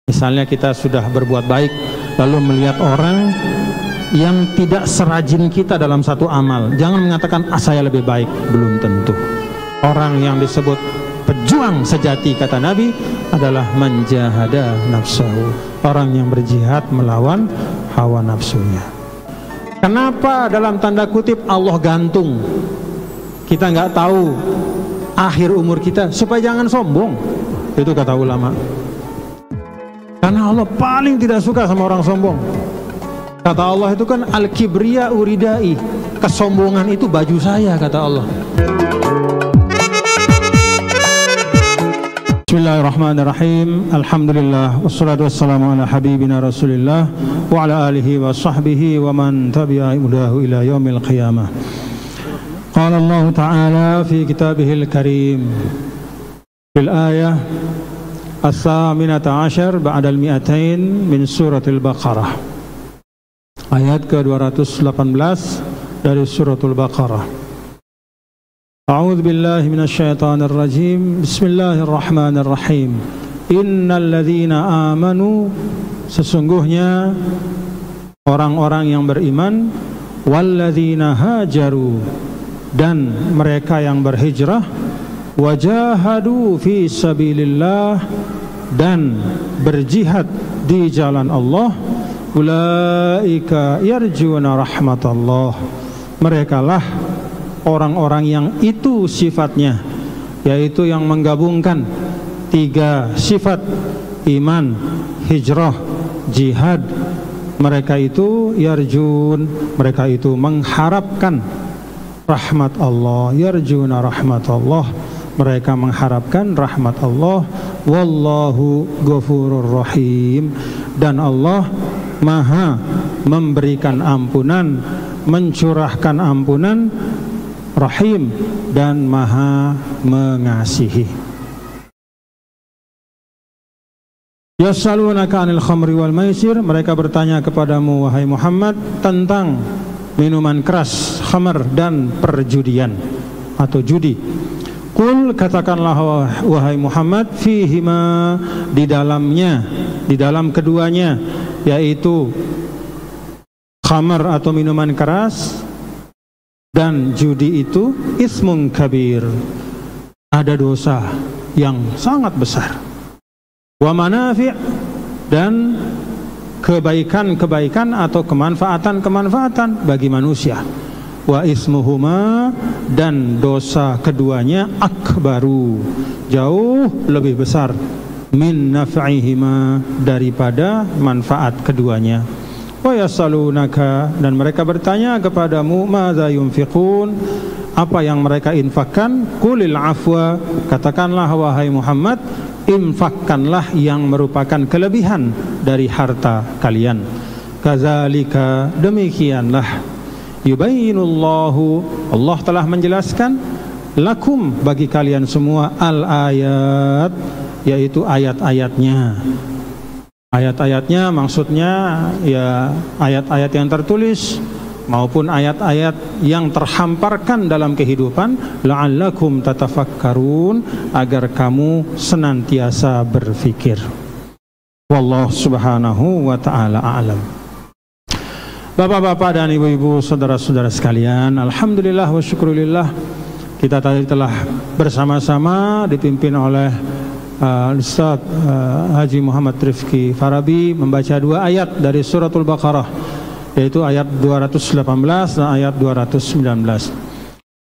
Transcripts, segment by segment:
Misalnya kita sudah berbuat baik, lalu melihat orang yang tidak serajin kita dalam satu amal, jangan mengatakan saya lebih baik, belum tentu. Orang yang disebut pejuang sejati, kata Nabi, adalah manjahada nafsahu, orang yang berjihad melawan hawa nafsunya. Kenapa dalam tanda kutip Allah gantung? Kita nggak tahu akhir umur kita, supaya jangan sombong. Itu kata ulama. Karena Allah paling tidak suka sama orang sombong. Kata Allah itu kan al-kibriya uridai, kesombongan itu baju saya, kata Allah. Bismillahirrahmanirrahim. Alhamdulillah wassalatu wassalamu ala habibina Rasulillah wa ala alihi wa sahbihi wa man tabi'a hudahu ila yaumil qiyamah. Qala Allah Ta'ala fi kitabihil karim fil ayah as-saminata ashar ba'dal mi'atain min suratul Baqarah. Ayat ke-218 dari suratul Baqarah. A'udzu billahi minasyaitonir rajim. Bismillahirrahmanirrahim. Innal ladzina amanu, sesungguhnya orang-orang yang beriman, walladzina hajaru, dan mereka yang berhijrah, wajahadu fi sabilillah, dan berjihad di jalan Allah, ulaika yarjuna rahmatallah, merekalah orang-orang yang itu sifatnya, yaitu yang menggabungkan tiga sifat iman, hijrah, jihad. Mereka itu yarjun, mereka itu mengharapkan rahmat Allah, yarjuna rahmatullah, mereka mengharapkan rahmat Allah. Wallahu ghafurur rahim, dan Allah maha memberikan ampunan, mencurahkan ampunan, rahim, dan maha mengasihi. Yas'alunaka 'anil khamri wal maisir, mereka bertanya kepadamu wahai Muhammad tentang minuman keras, khamr, dan perjudian atau judi. Qul, katakanlah wahai Muhammad, fihima, di dalamnya, di dalam keduanya, yaitu khamr atau minuman keras dan judi itu, ismun kabir, ada dosa yang sangat besar. Wa manafi', dan kebaikan-kebaikan atau kemanfaatan-kemanfaatan bagi manusia. Wa ismuhuma, dan dosa keduanya, akbaru, jauh lebih besar, min naf'ihima, daripada manfaat keduanya. Wa yasalunaka, dan mereka bertanya kepadamu, madza yunfiqun, apa yang mereka infakkan. Qulil afwa, katakanlah wahai Muhammad, infakkanlah yang merupakan kelebihan dari harta kalian. Kadzalika, demikianlah, yubayyinullahu, Allah telah menjelaskan, lakum, bagi kalian semua, al-ayat, yaitu ayat-ayatnya. Ayat-ayatnya maksudnya ya ayat-ayat yang tertulis maupun ayat-ayat yang terhamparkan dalam kehidupan, la'allakum tatafakkarun, agar kamu senantiasa berfikir. Wallahu subhanahu wa ta'ala a'lam. Bapak-bapak dan ibu-ibu, saudara-saudara sekalian, alhamdulillah wa syukurillah, kita tadi telah bersama-sama dipimpin oleh Ustaz Haji Muhammad Rifki Farabi membaca dua ayat dari suratul Baqarah, yaitu ayat 218 dan ayat 219.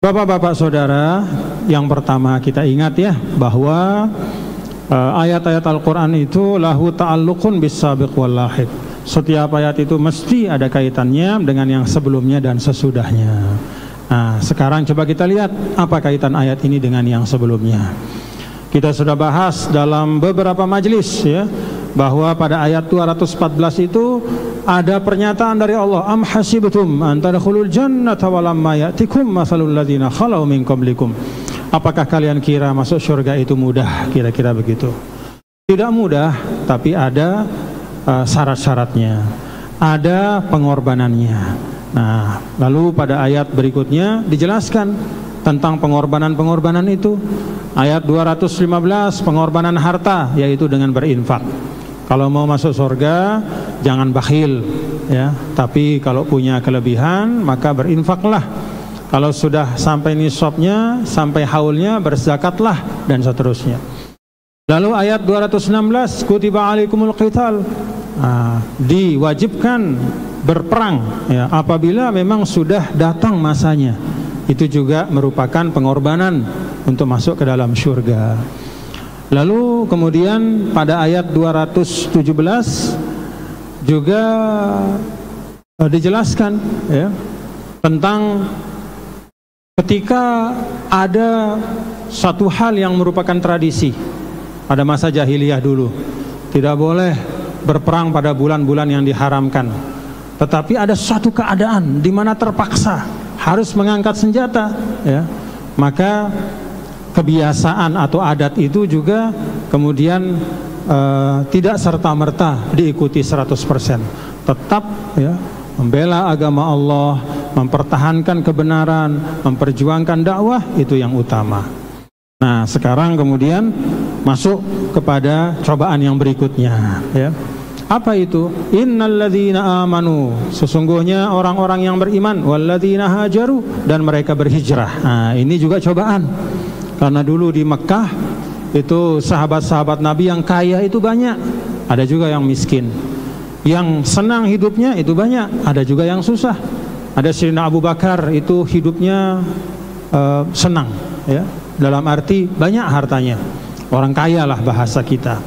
Bapak-bapak saudara, yang pertama kita ingat ya, bahwa ayat-ayat Al-Quran itu lahu ta'alluqun bis-sabiq wal lahiq. Setiap ayat itu mesti ada kaitannya dengan yang sebelumnya dan sesudahnya. Nah, sekarang coba kita lihat apa kaitan ayat ini dengan yang sebelumnya. Kita sudah bahas dalam beberapa majelis ya, bahwa pada ayat 214 itu ada pernyataan dari Allah, am hasibtum an tadkhulul jannata walamma ya'tikum mathalul ladzina khalau min qablikum. Apakah kalian kira masuk surga itu mudah? Kira-kira begitu. Tidak mudah, tapi ada syarat-syaratnya, ada pengorbanannya. Nah, lalu pada ayat berikutnya dijelaskan tentang pengorbanan-pengorbanan itu. Ayat 215, pengorbanan harta, yaitu dengan berinfak. Kalau mau masuk surga jangan bakhil ya, tapi kalau punya kelebihan maka berinfaklah. Kalau sudah sampai nisabnya, sampai haulnya, berzakatlah dan seterusnya. Lalu ayat 216, kutiba alaikumul qital, diwajibkan berperang ya, apabila memang sudah datang masanya. Itu juga merupakan pengorbanan untuk masuk ke dalam surga. Lalu kemudian pada ayat 217 juga dijelaskan ya, tentang ketika ada satu hal yang merupakan tradisi pada masa jahiliyah dulu, tidak boleh berperang pada bulan-bulan yang diharamkan. Tetapi ada suatu keadaan di mana terpaksa harus mengangkat senjata ya, maka kebiasaan atau adat itu juga kemudian tidak serta-merta diikuti 100%. Tetap ya, membela agama Allah, mempertahankan kebenaran, memperjuangkan dakwah, itu yang utama. Nah, sekarang kemudian masuk kepada cobaan yang berikutnya ya. Apa itu? Innalladzina amanu, sesungguhnya orang-orang yang beriman, walladzina hajaru, dan mereka berhijrah. Nah, ini juga cobaan. Karena dulu di Mekah itu sahabat-sahabat Nabi yang kaya itu banyak, ada juga yang miskin. Yang senang hidupnya itu banyak, ada juga yang susah. Ada Sayyidina Abu Bakar itu hidupnya senang ya, dalam arti banyak hartanya, orang kaya lah bahasa kita.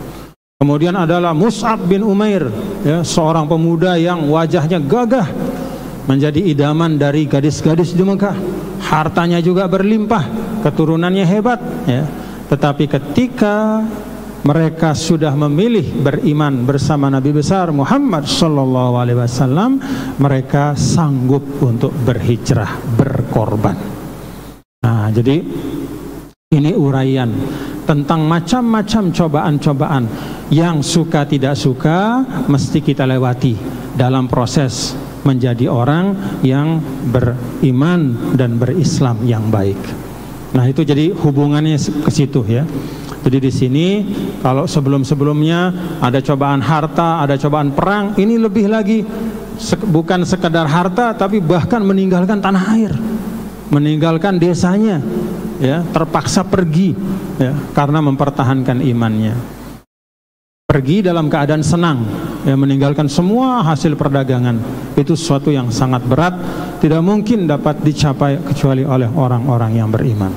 Kemudian adalah Mus'ab bin Umair ya, seorang pemuda yang wajahnya gagah, menjadi idaman dari gadis-gadis di Mekah. Hartanya juga berlimpah, keturunannya hebat ya. Tetapi ketika mereka sudah memilih beriman bersama Nabi besar Muhammad sallallahu alaihi wasallam, mereka sanggup untuk berhijrah, berkorban. Nah, jadi ini uraian tentang macam-macam cobaan-cobaan yang suka tidak suka mesti kita lewati dalam proses menjadi orang yang beriman dan berislam yang baik. Nah, itu jadi hubungannya ke situ ya. Jadi di sini kalau sebelum-sebelumnya ada cobaan harta, ada cobaan perang, ini lebih lagi bukan sekedar harta tapi bahkan meninggalkan tanah air, meninggalkan desanya ya, terpaksa pergi ya karena mempertahankan imannya. Pergi dalam keadaan senang ya, meninggalkan semua hasil perdagangan. Itu sesuatu yang sangat berat, tidak mungkin dapat dicapai kecuali oleh orang-orang yang beriman.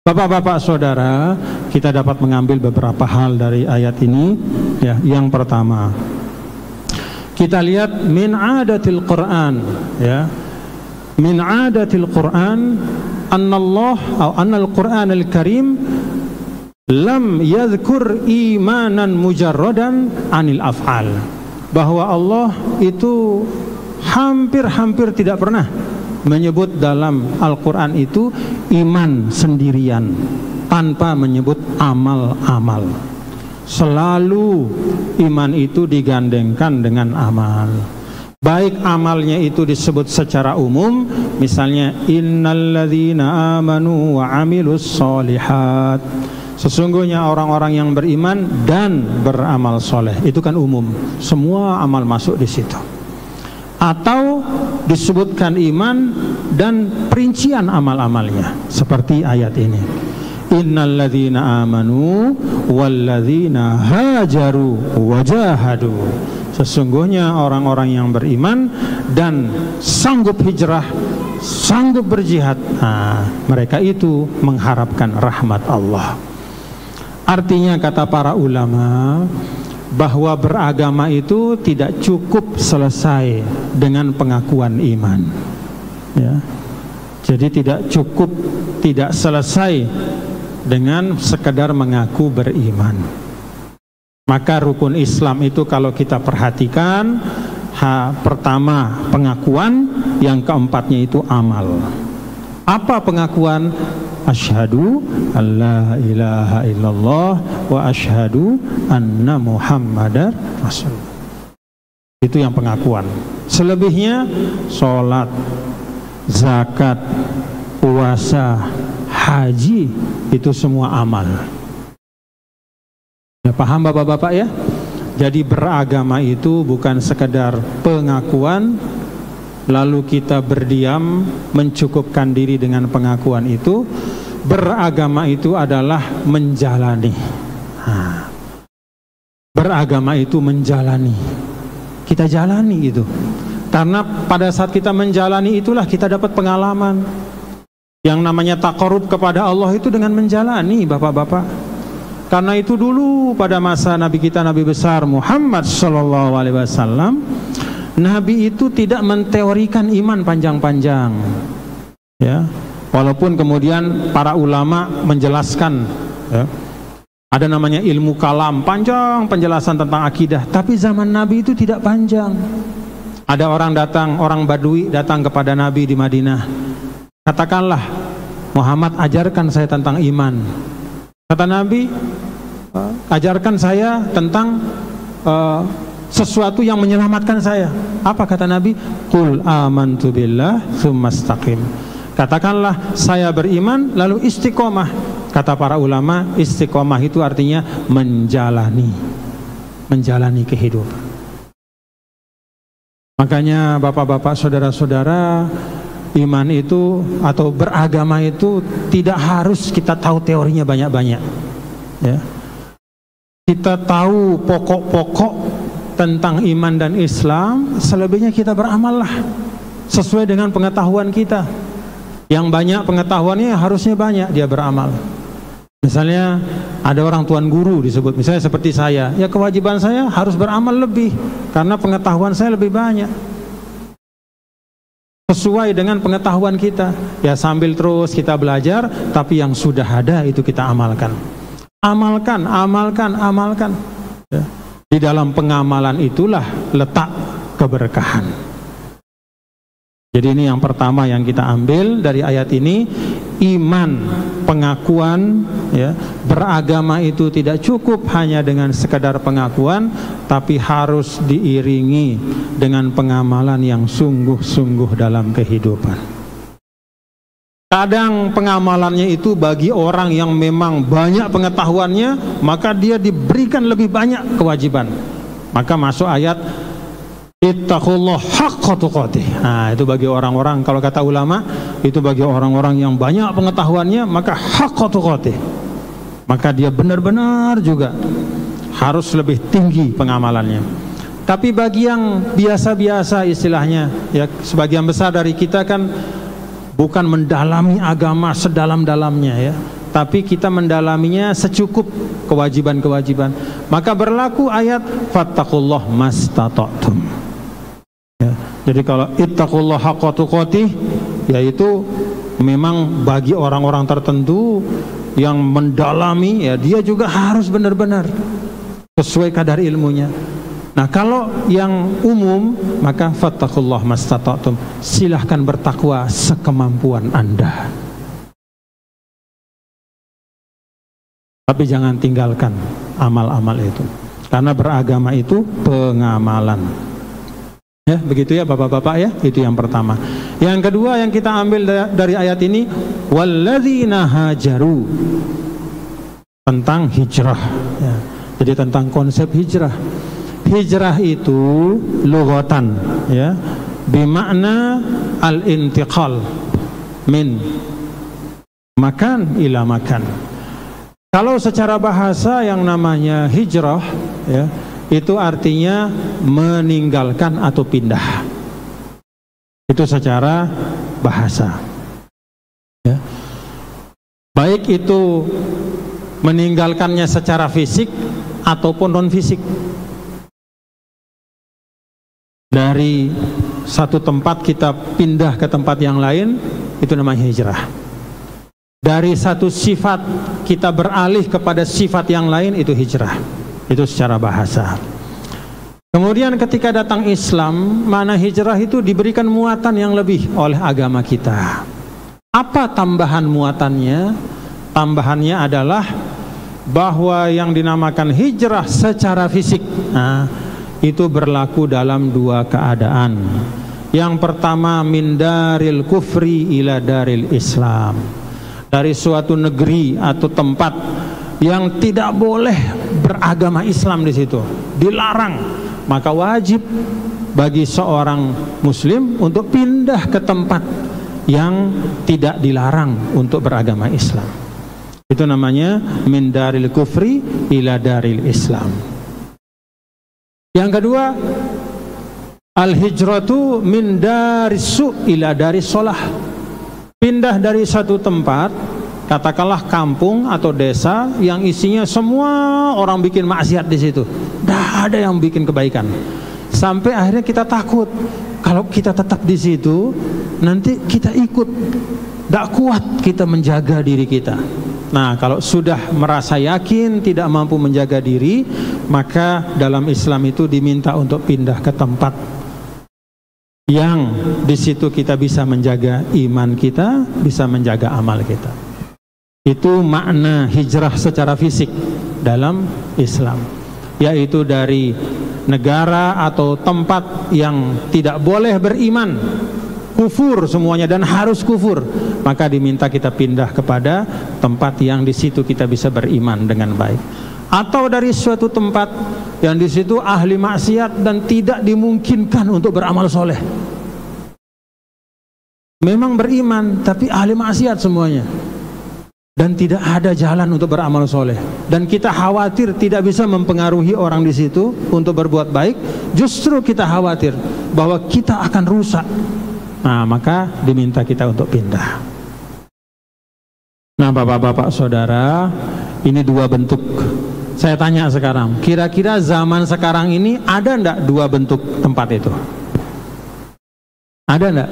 Bapak-bapak saudara, kita dapat mengambil beberapa hal dari ayat ini ya. Yang pertama, kita lihat min adatil Quran ya. Min adatil Quran annallah atau annal Quranul Karim lam yadhkur imanan mujarradan anil af'al, bahwa Allah itu hampir tidak pernah menyebut dalam Al-Quran itu iman sendirian tanpa menyebut amal-amal. Selalu iman itu digandengkan dengan amal. Baik amalnya itu disebut secara umum, misalnya innalladzina amanu wa amilus solihat, sesungguhnya orang-orang yang beriman dan beramal soleh, itu kan umum, semua amal masuk di situ. Atau disebutkan iman dan perincian amal-amalnya, seperti ayat ini, innalladzina amanu walladzina hajaru wajahadu, sesungguhnya orang-orang yang beriman dan sanggup hijrah, sanggup berjihad, mereka itu mengharapkan rahmat Allah. Artinya kata para ulama bahwa beragama itu tidak cukup selesai dengan pengakuan iman ya. Jadi tidak cukup, tidak selesai dengan sekedar mengaku beriman. Maka rukun Islam itu kalau kita perhatikan, pertama pengakuan, yang keempatnya itu amal. Apa pengakuan? Asyhadu alla ilaha illallah wa asyhadu anna muhammadar rasulullah. Itu yang pengakuan. Selebihnya sholat, zakat, puasa, haji, itu semua amal. Ya, paham bapak-bapak ya? Jadi beragama itu bukan sekedar pengakuan lalu kita berdiam mencukupkan diri dengan pengakuan itu. Beragama itu adalah menjalani. Beragama itu menjalani. Kita jalani itu. Karena pada saat kita menjalani itulah kita dapat pengalaman. Yang namanya taqarrub kepada Allah itu dengan menjalani, Bapak-bapak. Karena itu dulu pada masa Nabi kita, Nabi besar Muhammad SAW, Nabi itu tidak menteorikan iman panjang-panjang, ya. Walaupun kemudian para ulama menjelaskan, ya, ada namanya ilmu kalam, panjang penjelasan tentang akidah. Tapi zaman Nabi itu tidak panjang. Ada orang datang, orang Badui datang kepada Nabi di Madinah. Katakanlah, Muhammad ajarkan saya tentang iman. Kata Nabi, ajarkan saya tentang sesuatu yang menyelamatkan saya. Apa kata Nabi? Qul amantu billah tsumma istaqim. Katakanlah saya beriman lalu istiqomah. Kata para ulama, istiqomah itu artinya menjalani kehidupan. Makanya bapak-bapak, saudara-saudara, iman itu atau beragama itu tidak harus kita tahu teorinya banyak-banyak, ya. Kita tahu pokok-pokok tentang iman dan Islam, selebihnya kita beramallah sesuai dengan pengetahuan kita. Yang banyak pengetahuannya harusnya banyak dia beramal. Misalnya ada orang tuan guru disebut, misalnya seperti saya, ya kewajiban saya harus beramal lebih karena pengetahuan saya lebih banyak. Sesuai dengan pengetahuan kita, ya sambil terus kita belajar, tapi yang sudah ada itu kita amalkan. Amalkan. Ya. Di dalam pengamalan itulah letak keberkahan. Jadi ini yang pertama yang kita ambil dari ayat ini, iman, pengakuan, ya. Beragama itu tidak cukup hanya dengan sekadar pengakuan, tapi harus diiringi dengan pengamalan yang sungguh-sungguh dalam kehidupan. Kadang pengamalannya itu bagi orang yang memang banyak pengetahuannya, maka dia diberikan lebih banyak kewajiban. Maka masuk ayat ittaqullah haqqa tuqatih. Nah, itu bagi orang-orang, kalau kata ulama, itu bagi orang-orang yang banyak pengetahuannya, maka haqqa tuqatih. Maka dia benar-benar juga harus lebih tinggi pengamalannya. Tapi bagi yang biasa-biasa istilahnya, ya sebagian besar dari kita kan bukan mendalami agama sedalam-dalamnya, ya. Tapi kita mendalaminya secukup kewajiban-kewajiban. Maka berlaku ayat fattaqullah mastata'tum. Ya, jadi kalau ittaqullah haqqa tuqatih, yaitu memang bagi orang-orang tertentu yang mendalami, ya dia juga harus benar-benar sesuai kadar ilmunya. Nah, kalau yang umum, maka fattaqullah mastata'tum, silahkan bertakwa sekemampuan Anda. Tapi jangan tinggalkan amal-amal itu, karena beragama itu pengamalan. Ya, begitu ya Bapak-bapak, ya. Itu yang pertama. Yang kedua yang kita ambil dari ayat ini, walladzina hajaru, tentang hijrah, ya. Jadi tentang konsep hijrah. Hijrah itu lughatan, ya, bimakna al-intiqal min makan ila makan. Kalau secara bahasa yang namanya hijrah, ya, itu artinya meninggalkan atau pindah. Itu secara bahasa, ya. Baik itu meninggalkannya secara fisik ataupun non fisik. Dari satu tempat kita pindah ke tempat yang lain, itu namanya hijrah. Dari satu sifat kita beralih kepada sifat yang lain, itu hijrah. Itu secara bahasa. Kemudian ketika datang Islam, mana hijrah itu diberikan muatan yang lebih oleh agama kita. Apa tambahan muatannya? Tambahannya adalah bahwa yang dinamakan hijrah secara fisik, nah, itu berlaku dalam dua keadaan. Yang pertama, min daril kufri ila daril Islam. Dari suatu negeri atau tempat yang tidak boleh beragama Islam di situ, dilarang. Maka wajib bagi seorang muslim untuk pindah ke tempat yang tidak dilarang untuk beragama Islam. Itu namanya min daril kufri ila daril Islam. Yang kedua, al-hijratu min daris su ila daris sholah. Pindah dari satu tempat, katakanlah kampung atau desa yang isinya semua orang bikin maksiat di situ, tidak ada yang bikin kebaikan. Sampai akhirnya kita takut kalau kita tetap di situ nanti kita ikut, tidak kuat kita menjaga diri kita. Nah, kalau sudah merasa yakin tidak mampu menjaga diri, maka dalam Islam itu diminta untuk pindah ke tempat yang di situ kita bisa menjaga iman kita, bisa menjaga amal kita. Itu makna hijrah secara fisik dalam Islam, yaitu dari negara atau tempat yang tidak boleh beriman, kufur semuanya dan harus kufur, maka diminta kita pindah kepada tempat yang di situ kita bisa beriman dengan baik. Atau dari suatu tempat yang di situ ahli maksiat dan tidak dimungkinkan untuk beramal soleh. Memang beriman tapi ahli maksiat semuanya, dan tidak ada jalan untuk beramal soleh, dan kita khawatir tidak bisa mempengaruhi orang di situ untuk berbuat baik. Justru kita khawatir bahwa kita akan rusak. Nah, maka diminta kita untuk pindah. Nah, bapak-bapak saudara, ini dua bentuk. Saya tanya sekarang, kira-kira zaman sekarang ini ada enggak dua bentuk tempat itu? Ada enggak?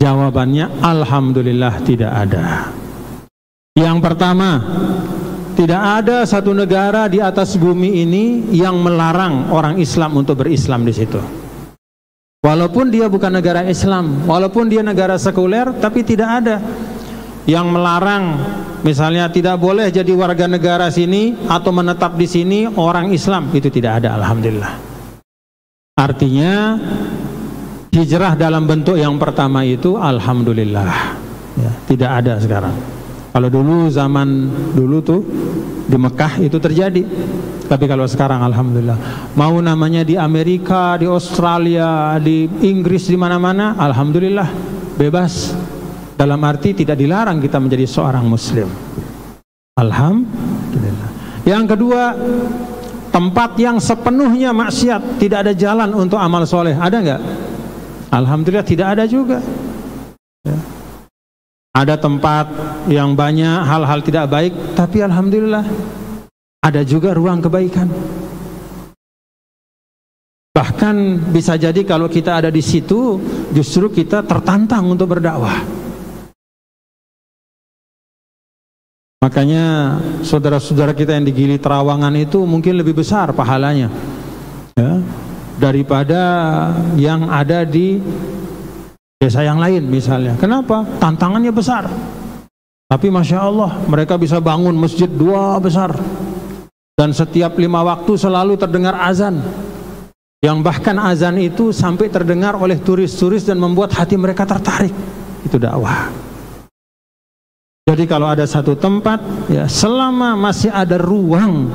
Jawabannya alhamdulillah tidak ada. Yang pertama, tidak ada satu negara di atas bumi ini yang melarang orang Islam untuk berislam di situ. Walaupun dia bukan negara Islam, walaupun dia negara sekuler, tapi tidak ada yang melarang, misalnya tidak boleh jadi warga negara sini atau menetap di sini orang Islam, itu tidak ada, alhamdulillah. Artinya hijrah dalam bentuk yang pertama itu alhamdulillah ya, tidak ada sekarang. Kalau dulu zaman dulu tuh di Mekah itu terjadi, tapi kalau sekarang alhamdulillah, mau namanya di Amerika, di Australia, di Inggris, di mana-mana, alhamdulillah bebas. Dalam arti tidak dilarang kita menjadi seorang muslim. Alhamdulillah. Yang kedua, tempat yang sepenuhnya maksiat, tidak ada jalan untuk amal soleh, ada nggak? Alhamdulillah tidak ada juga ya. Ada tempat yang banyak hal-hal tidak baik, tapi alhamdulillah ada juga ruang kebaikan. Bahkan bisa jadi kalau kita ada di situ, justru kita tertantang untuk berdakwah. Makanya saudara-saudara kita yang di Gili Trawangan itu mungkin lebih besar pahalanya ya, daripada yang ada di desa yang lain misalnya. Kenapa? Tantangannya besar. Tapi Masya Allah, mereka bisa bangun masjid 2 besar, dan setiap 5 waktu selalu terdengar azan, yang bahkan azan itu sampai terdengar oleh turis-turis dan membuat hati mereka tertarik. Itu dakwah. Jadi kalau ada satu tempat ya, selama masih ada ruang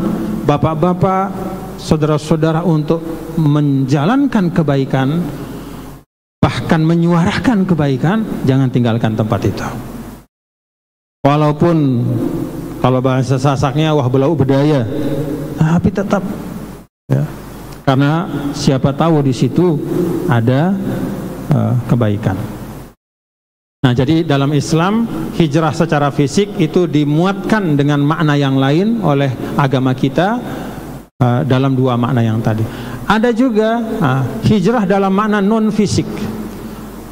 bapak-bapak, saudara-saudara untuk menjalankan kebaikan, bahkan menyuarakan kebaikan, jangan tinggalkan tempat itu. Walaupun kalau bahasa Sasaknya wah belau bedaya, tapi tetap ya, karena siapa tahu di situ ada kebaikan. Nah, jadi dalam Islam hijrah secara fisik itu dimuatkan dengan makna yang lain oleh agama kita dalam 2 makna yang tadi. Ada juga hijrah dalam makna non fisik.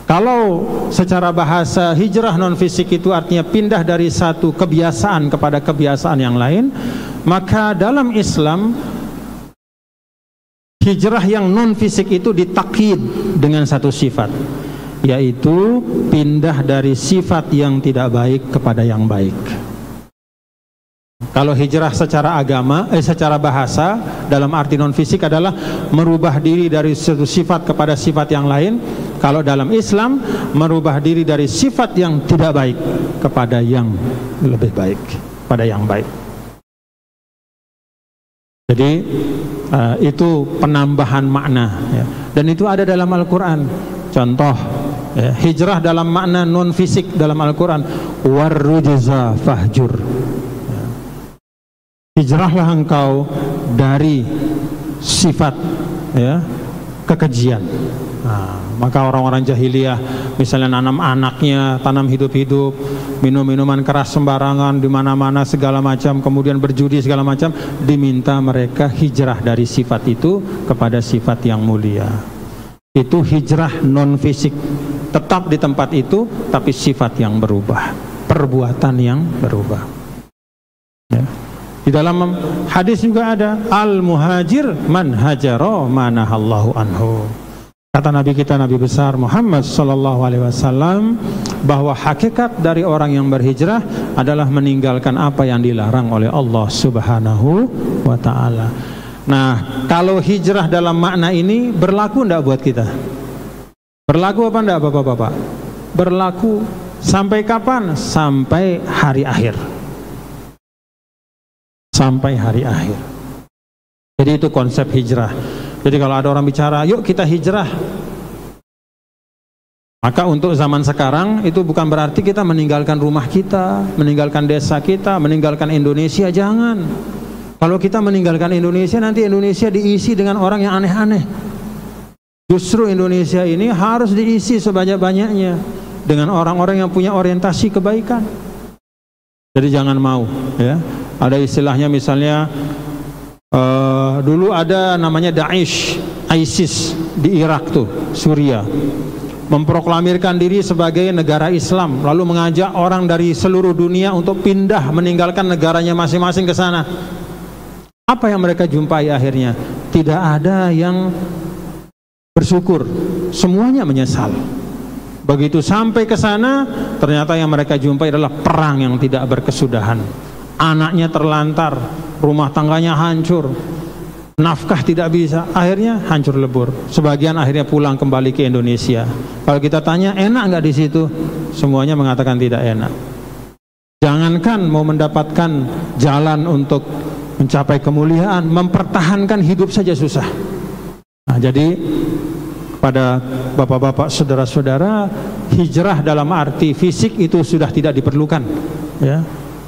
Kalau secara bahasa hijrah non fisik itu artinya pindah dari satu kebiasaan kepada kebiasaan yang lain, maka dalam Islam hijrah yang non fisik itu ditakyid dengan satu sifat, yaitu pindah dari sifat yang tidak baik kepada yang baik. Kalau hijrah secara agama, secara bahasa dalam arti non fisik adalah merubah diri dari satu sifat kepada sifat yang lain. Kalau dalam Islam, merubah diri dari sifat yang tidak baik kepada yang lebih baik, kepada yang baik. Jadi itu penambahan makna ya. Dan itu ada dalam Al-Quran. Contoh ya, hijrah dalam makna non fisik dalam Al-Quran, warrujza fahjur ya. Hijrahlah engkau dari sifat ya, kekejian. Nah, maka orang-orang jahiliyah misalnya nanam anaknya, tanam hidup-hidup, minum minuman keras sembarangan di mana-mana segala macam, kemudian berjudi segala macam, diminta mereka hijrah dari sifat itu kepada sifat yang mulia. Itu hijrah non fisik, tetap di tempat itu tapi sifat yang berubah, perbuatan yang berubah ya. Di dalam hadis juga ada al-muhajir man hajara manahallahu anhu. Kata Nabi kita, Nabi besar Muhammad sallallahu alaihi wasallam, bahwa hakikat dari orang yang berhijrah adalah meninggalkan apa yang dilarang oleh Allah Subhanahu wa taala. Nah, kalau hijrah dalam makna ini berlaku enggak buat kita? Berlaku apa enggak Bapak-bapak? Berlaku sampai kapan? Sampai hari akhir. Sampai hari akhir. Jadi itu konsep hijrah. Jadi kalau ada orang bicara, yuk kita hijrah, maka untuk zaman sekarang itu bukan berarti kita meninggalkan rumah kita, meninggalkan desa kita, meninggalkan Indonesia. Jangan. Kalau kita meninggalkan Indonesia, nanti Indonesia diisi dengan orang yang aneh-aneh. Justru Indonesia ini harus diisi sebanyak-banyaknya dengan orang-orang yang punya orientasi kebaikan. Jadi jangan mau ya. Ada istilahnya misalnya dulu ada namanya Daesh, ISIS di Irak tuh, Suriah, memproklamirkan diri sebagai negara Islam, lalu mengajak orang dari seluruh dunia untuk pindah meninggalkan negaranya masing-masing ke sana. Apa yang mereka jumpai akhirnya? Tidak ada yang bersyukur, semuanya menyesal. Begitu sampai ke sana, ternyata yang mereka jumpai adalah perang yang tidak berkesudahan. Anaknya terlantar, rumah tangganya hancur, nafkah tidak bisa, akhirnya hancur lebur. Sebagian akhirnya pulang kembali ke Indonesia. Kalau kita tanya enak nggak di situ, semuanya mengatakan tidak enak. Jangankan mau mendapatkan jalan untuk mencapai kemuliaan, mempertahankan hidup saja susah. Nah, jadi pada bapak-bapak, saudara-saudara, hijrah dalam arti fisik itu sudah tidak diperlukan ya.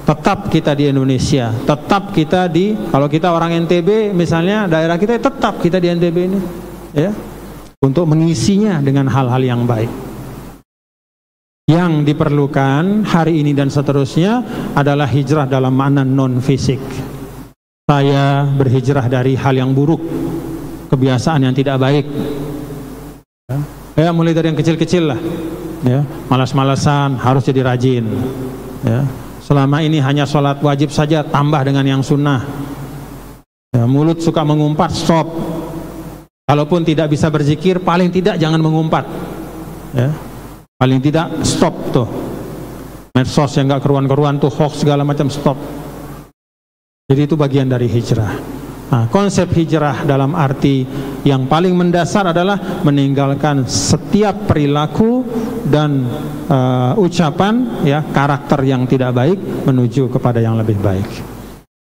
Tetap kita di Indonesia, tetap kita di, kalau kita orang NTB misalnya, daerah kita tetap kita di NTB ini ya, untuk mengisinya dengan hal-hal yang baik. Yang diperlukan hari ini dan seterusnya adalah hijrah dalam makna non fisik. Saya berhijrah dari hal yang buruk, kebiasaan yang tidak baik ya, mulai dari yang kecil-kecil lah ya, malas-malasan harus jadi rajin ya. Selama ini hanya sholat wajib saja, tambah dengan yang sunnah ya. Mulut suka mengumpat, stop. Kalaupun tidak bisa berzikir, paling tidak jangan mengumpat ya. Paling tidak stop tuh. Medsos yang gak keruan-keruan tuh, hoax segala macam, stop. Jadi itu bagian dari hijrah. Nah, konsep hijrah dalam arti yang paling mendasar adalah meninggalkan setiap perilaku dan ucapan ya, karakter yang tidak baik menuju kepada yang lebih baik.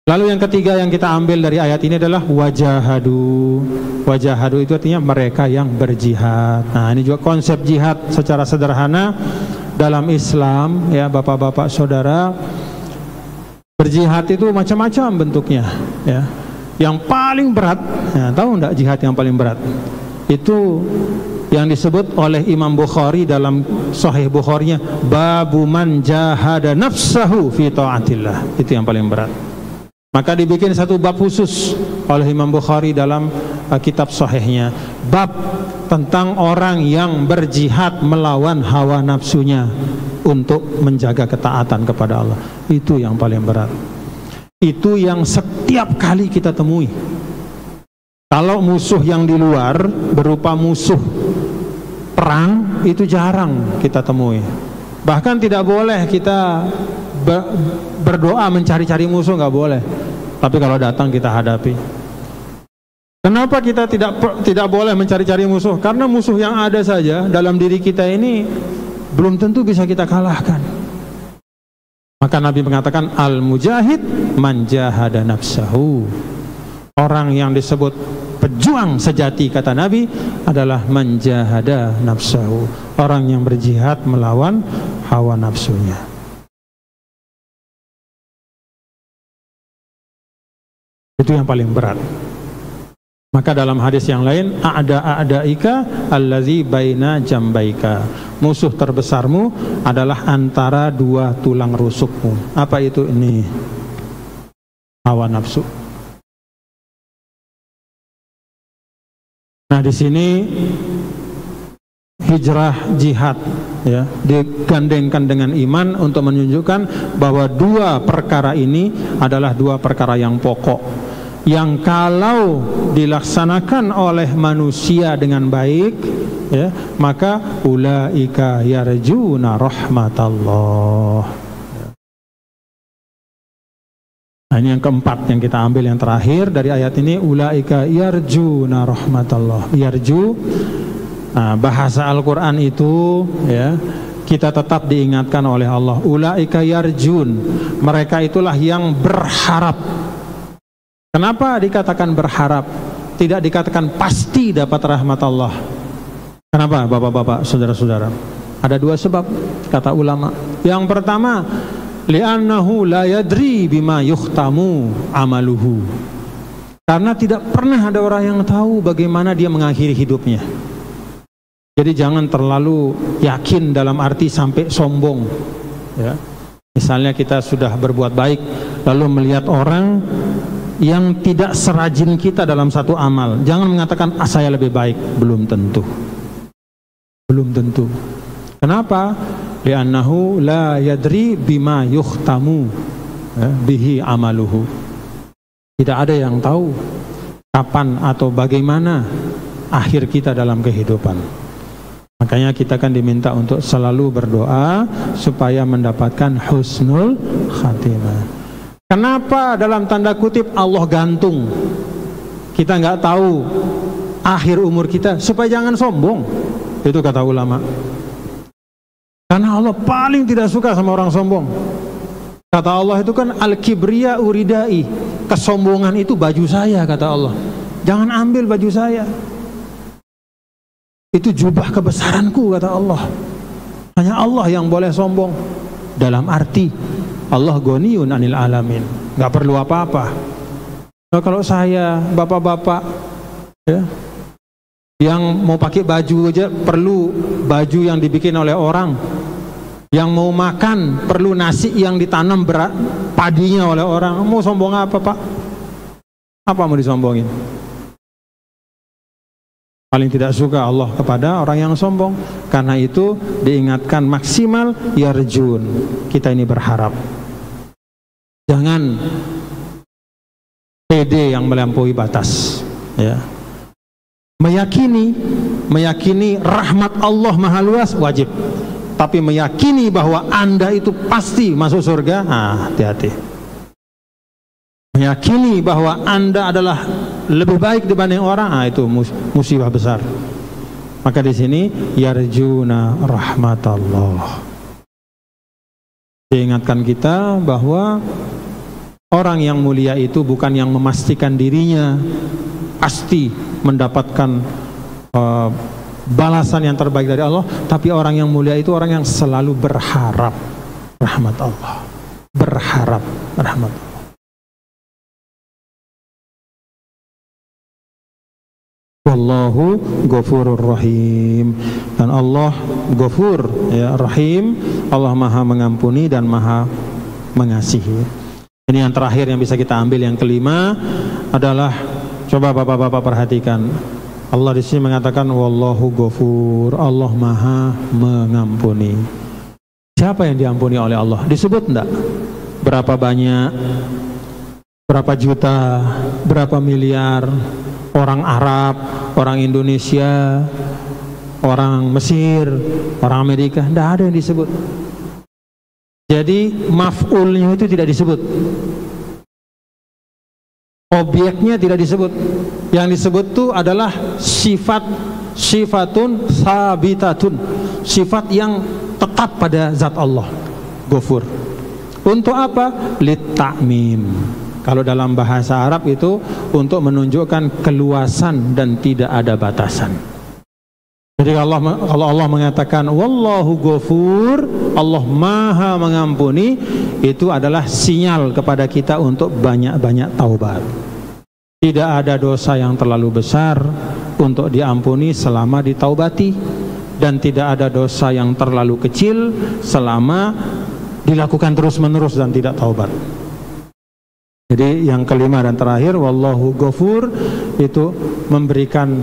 Lalu yang ketiga yang kita ambil dari ayat ini adalah wajahadu. Wajahadu itu artinya mereka yang berjihad. Nah, ini juga konsep jihad secara sederhana dalam Islam ya, bapak-bapak saudara. Berjihad itu macam-macam bentuknya ya. Yang paling berat, ya, tahu enggak jihad yang paling berat? Itu yang disebut oleh Imam Bukhari dalam Sahih Bukharinya, babu man jahada nafsahu fi ta'atillah. Itu yang paling berat. Maka dibikin satu bab khusus oleh Imam Bukhari dalam kitab Sahihnya, bab tentang orang yang berjihad melawan hawa nafsunya untuk menjaga ketaatan kepada Allah. Itu yang paling berat. Itu yang setiap kali kita temui. Kalau musuh yang di luar berupa musuh perang, itu jarang kita temui. Bahkan tidak boleh kita berdoa mencari-cari musuh, nggak boleh. Tapi kalau datang kita hadapi. Kenapa kita tidak boleh mencari-cari musuh? Karena musuh yang ada saja dalam diri kita ini belum tentu bisa kita kalahkan. Maka Nabi mengatakan al-mujahid man jahada nafsahu. Orang yang disebut pejuang sejati, kata Nabi, adalah man jahada nafsahu, orang yang berjihad melawan hawa nafsunya. Itu yang paling berat. Maka dalam hadis yang lain, a'da'ika allazi baina jambaika, musuh terbesarmu adalah antara dua tulang rusukmu. Apa itu? Ini hawa nafsu. Nah, di sini hijrah jihad ya digandengkan dengan iman untuk menunjukkan bahwa dua perkara ini adalah dua perkara yang pokok, yang kalau dilaksanakan oleh manusia dengan baik ya, maka ulaika yarjuna rahmatallah. Nah, ini yang keempat yang kita ambil, yang terakhir dari ayat ini, ulaika yarjuna rahmatallah. Yarju, bahasa Al-Quran itu ya, kita tetap diingatkan oleh Allah, ulaika yarjun, mereka itulah yang berharap. Kenapa dikatakan berharap? Tidak dikatakan pasti dapat rahmat Allah. Kenapa bapak-bapak, saudara-saudara? Ada dua sebab kata ulama. Yang pertama, li'annahu la yadri bima yukhtamu amaluhu, karena tidak pernah ada orang yang tahu bagaimana dia mengakhiri hidupnya. Jadi jangan terlalu yakin dalam arti sampai sombong ya. Misalnya kita sudah berbuat baik, lalu melihat orang yang tidak serajin kita dalam satu amal, jangan mengatakan saya lebih baik. Belum tentu. Belum tentu. Kenapa? Li'annahu la yadri bima yukhtamu bihi amaluhu. Tidak ada yang tahu kapan atau bagaimana akhir kita dalam kehidupan. Makanya kita kan diminta untuk selalu berdoa supaya mendapatkan husnul khatimah. Kenapa dalam tanda kutip Allah gantung? Kita nggak tahu akhir umur kita, supaya jangan sombong. Itu kata ulama. Karena Allah paling tidak suka sama orang sombong. Kata Allah itu kan al-kibriya uridai, kesombongan itu baju saya, kata Allah. Jangan ambil baju saya. Itu jubah kebesaranku, kata Allah. Hanya Allah yang boleh sombong. Dalam arti Allah ghaniyun anil alamin, nggak perlu apa-apa. Nah, kalau saya, bapak-bapak ya, yang mau pakai baju aja perlu baju yang dibikin oleh orang, yang mau makan perlu nasi yang ditanam padinya oleh orang. Mau sombong apa, Pak? Apa mau disombongin? Paling tidak suka Allah kepada orang yang sombong. Karena itu diingatkan maksimal yarjun, kita ini berharap. Jangan pede yang melampaui batas ya. Meyakini rahmat Allah maha luas wajib, tapi meyakini bahwa Anda itu pasti masuk surga, hati-hati. Meyakini bahwa Anda adalah lebih baik dibanding orang, itu musibah besar. Maka di sini yarjuna rahmatallah, diingatkan kita bahwa orang yang mulia itu bukan yang memastikan dirinya pasti mendapatkan balasan yang terbaik dari Allah, tapi orang yang mulia itu orang yang selalu berharap rahmat Allah, berharap rahmat Allah. Wallahu ghafurur rahim, dan Allah Ghafur ya, Rahim, Allah maha mengampuni dan maha mengasihi. Ini yang terakhir yang bisa kita ambil. Yang kelima adalah, coba bapak-bapak perhatikan, Allah di sini mengatakan wallahu ghafur, Allah maha mengampuni. Siapa yang diampuni oleh Allah? Disebut enggak? Berapa banyak? Berapa juta? Berapa miliar? Orang Arab, orang Indonesia, orang Mesir, orang Amerika, enggak ada yang disebut. Jadi maf'ulnya itu tidak disebut, objeknya tidak disebut. Yang disebut itu adalah sifatun sabitatun, sifat yang tetap pada zat Allah, Ghafur. Untuk apa? Lit-ta'mim. Kalau dalam bahasa Arab itu untuk menunjukkan keluasan dan tidak ada batasan. Jadi kalau Allah mengatakan wallahu ghafur, Allah maha mengampuni, itu adalah sinyal kepada kita untuk banyak-banyak taubat. Tidak ada dosa yang terlalu besar untuk diampuni selama ditaubati, dan tidak ada dosa yang terlalu kecil selama dilakukan terus-menerus dan tidak taubat. Jadi yang kelima dan terakhir, wallahu ghafur, itu memberikan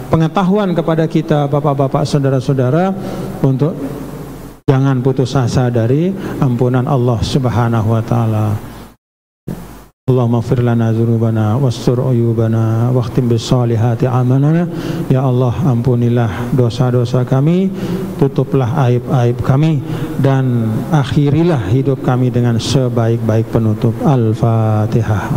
pengetahuan kepada kita bapak-bapak, saudara-saudara, untuk jangan putus asa dari ampunan Allah Subhanahu wa taala. Allahumma ighfir lana dzunubana wastur uyubana wakhtim bis solihati amalana. Ya Allah, ampunilah dosa-dosa kami, tutuplah aib-aib kami, dan akhirilah hidup kami dengan sebaik-baik penutup. Al-Fatihah.